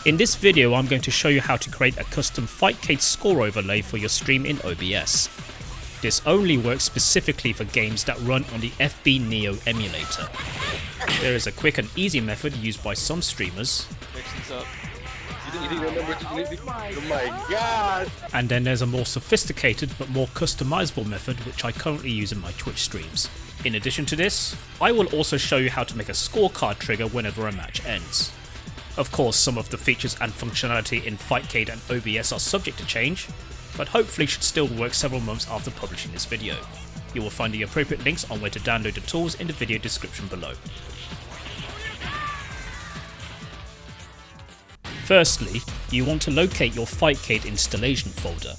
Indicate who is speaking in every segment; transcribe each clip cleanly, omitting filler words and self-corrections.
Speaker 1: In this video I'm going to show you how to create a custom Fightcade score overlay for your stream in OBS. This only works specifically for games that run on the FB Neo emulator. There is a quick and easy method used by some streamers.
Speaker 2: Oh my god!
Speaker 1: And then there's a more sophisticated but more customizable method which I currently use in my Twitch streams. In addition to this, I will also show you how to make a scorecard trigger whenever a match ends. Of course, some of the features and functionality in Fightcade and OBS are subject to change, but hopefully should still work several months after publishing this video. You will find the appropriate links on where to download the tools in the video description below. Firstly, you want to locate your Fightcade installation folder.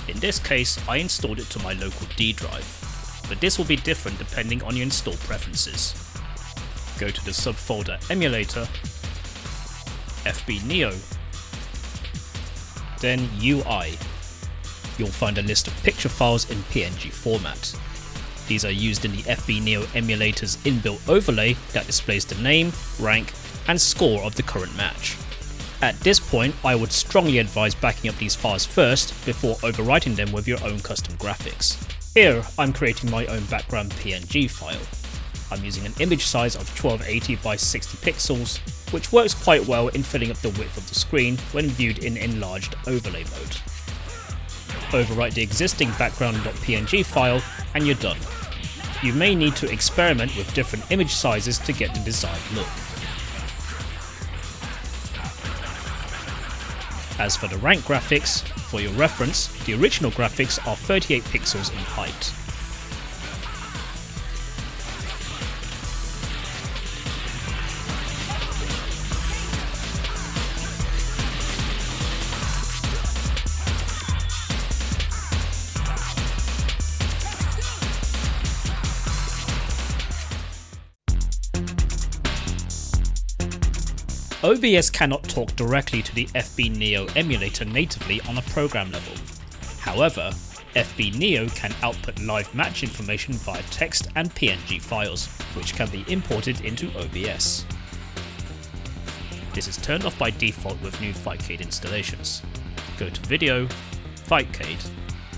Speaker 1: In this case, I installed it to my local D drive, but this will be different depending on your install preferences. Go to the subfolder Emulator, FB Neo, then UI. You'll find a list of picture files in PNG format. These are used in the FB Neo emulator's inbuilt overlay that displays the name, rank, and score of the current match. At this point, I would strongly advise backing up these files first before overwriting them with your own custom graphics. Here, I'm creating my own background PNG file. I'm using an image size of 1280 by 60 pixels, which works quite well in filling up the width of the screen when viewed in enlarged overlay mode. Overwrite the existing background.png file and you're done. You may need to experiment with different image sizes to get the desired look. As for the rank graphics, for your reference, the original graphics are 38 pixels in height. OBS cannot talk directly to the FB Neo emulator natively on a program level. However, FB Neo can output live match information via text and PNG files, which can be imported into OBS. This is turned off by default with new Fightcade installations. Go to Video, Fightcade,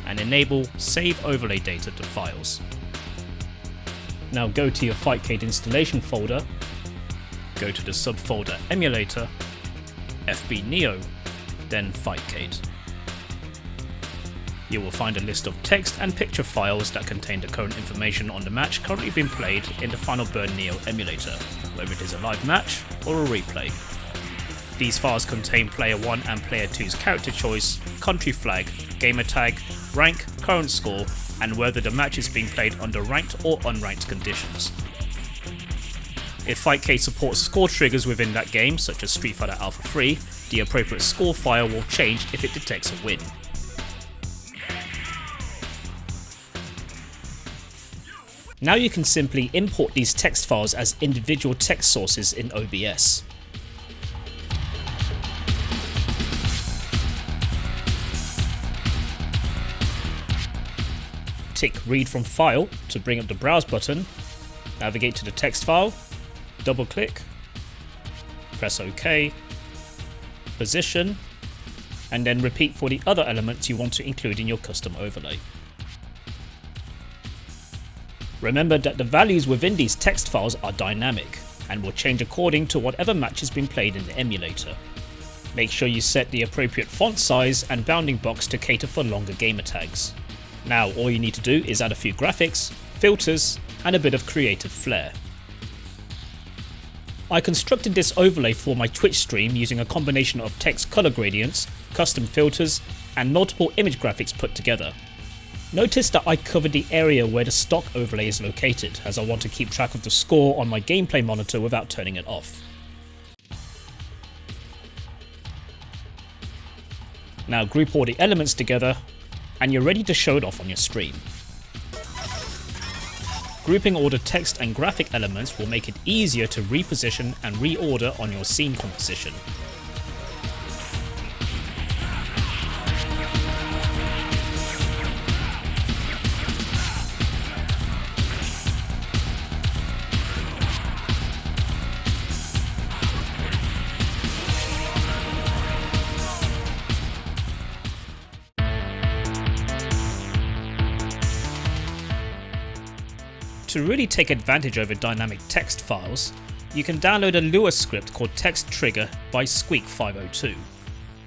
Speaker 1: and enable Save Overlay Data to Files. Now go to your Fightcade installation folder, go to the subfolder Emulator, FB Neo, then Fightcade. You will find a list of text and picture files that contain the current information on the match currently being played in the Final Burn Neo emulator, whether it is a live match or a replay. These files contain Player 1 and Player 2's character choice, country flag, gamertag, rank, current score, and whether the match is being played under ranked or unranked conditions. If Fightcade supports score triggers within that game, such as Street Fighter Alpha 3, the appropriate score file will change if it detects a win. Now you can simply import these text files as individual text sources in OBS. Tick Read from File to bring up the Browse button, navigate to the text file, double click, press OK, position, and then repeat for the other elements you want to include in your custom overlay. Remember that the values within these text files are dynamic and will change according to whatever match has been played in the emulator. Make sure you set the appropriate font size and bounding box to cater for longer gamer tags. Now all you need to do is add a few graphics, filters, and a bit of creative flair. I constructed this overlay for my Twitch stream using a combination of text color gradients, custom filters, and multiple image graphics put together. Notice that I covered the area where the stock overlay is located, as I want to keep track of the score on my gameplay monitor without turning it off. Now group all the elements together, and you're ready to show it off on your stream. Grouping all the text and graphic elements will make it easier to reposition and reorder on your scene composition. To really take advantage over dynamic text files, you can download a Lua script called Text Trigger by Squeak 502.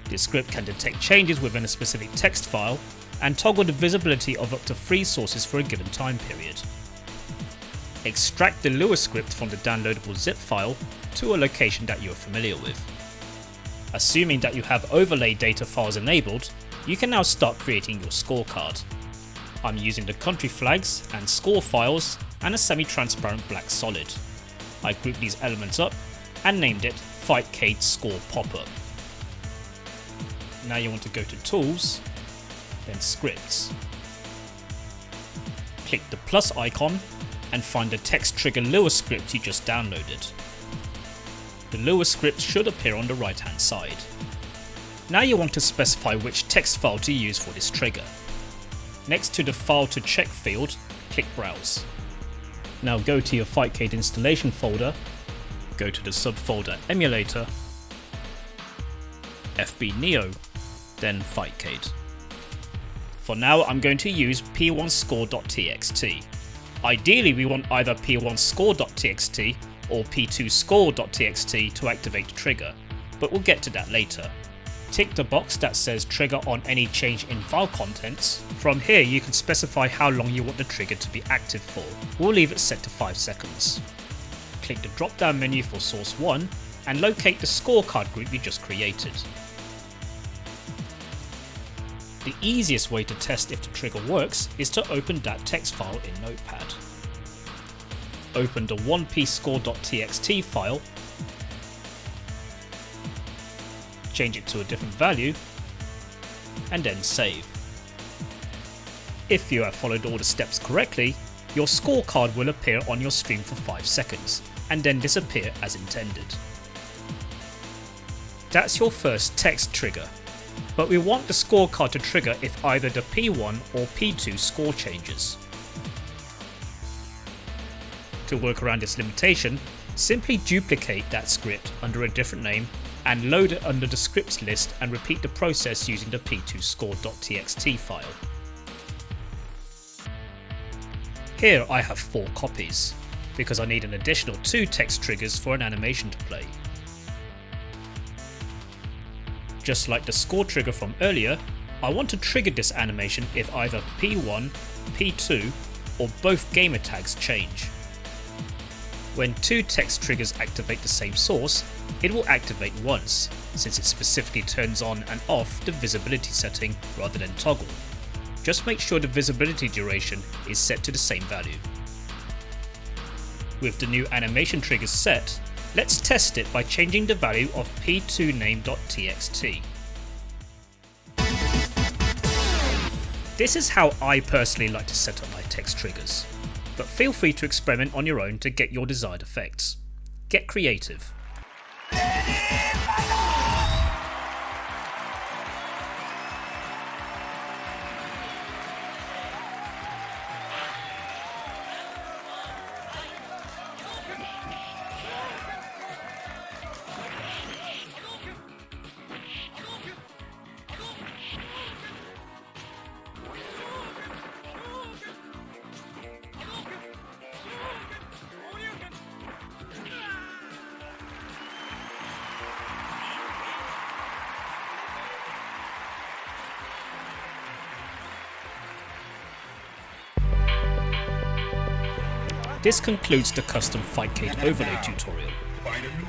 Speaker 1: This script can detect changes within a specific text file and toggle the visibility of up to 3 sources for a given time period. Extract the Lua script from the downloadable zip file to a location that you are familiar with. Assuming that you have overlay data files enabled, you can now start creating your scorecard. I'm using the country flags and score files and a semi-transparent black solid. I grouped these elements up and named it Fightcade Score Popup. Now you want to go to Tools, then Scripts. Click the plus icon and find the Text Trigger Lua script you just downloaded. The Lua script should appear on the right hand side. Now you want to specify which text file to use for this trigger. Next to the File to Check field, click Browse. Now go to your Fightcade installation folder, go to the subfolder Emulator, FB Neo, then Fightcade. For now I'm going to use p1score.txt. Ideally we want either p1score.txt or p2score.txt to activate the trigger, but we'll get to that later. Tick the box that says trigger on any change in file contents. From here you can specify how long you want the trigger to be active for. We'll leave it set to 5 seconds. Click the drop down menu for source 1 and locate the scorecard group you just created. The easiest way to test if the trigger works is to open that text file in Notepad. Open the 1pscore.txt file, change it to a different value, and then save. If you have followed all the steps correctly, your scorecard will appear on your screen for 5 seconds, and then disappear as intended. That's your first text trigger, but we want the scorecard to trigger if either the P1 or P2 score changes. To work around this limitation, simply duplicate that script under a different name and load it under the scripts list and repeat the process using the p2score.txt file. Here I have 4 copies, because I need an additional 2 text triggers for an animation to play. Just like the score trigger from earlier, I want to trigger this animation if either P1, P2 or both gamer tags change. When 2 text triggers activate the same source, it will activate once, since it specifically turns on and off the visibility setting rather than toggle. Just make sure the visibility duration is set to the same value. With the new animation triggers set, let's test it by changing the value of p2name.txt. This is how I personally like to set up my text triggers, but feel free to experiment on your own to get your desired effects. Get creative. This concludes the custom Fightcade overlay tutorial.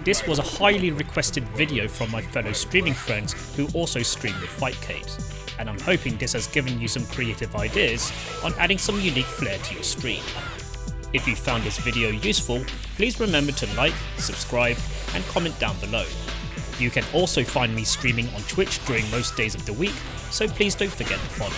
Speaker 1: This was a highly requested video from my fellow streaming friends who also stream with Fightcade, and I'm hoping this has given you some creative ideas on adding some unique flair to your stream. If you found this video useful, please remember to like, subscribe and comment down below. You can also find me streaming on Twitch during most days of the week, so please don't forget to follow.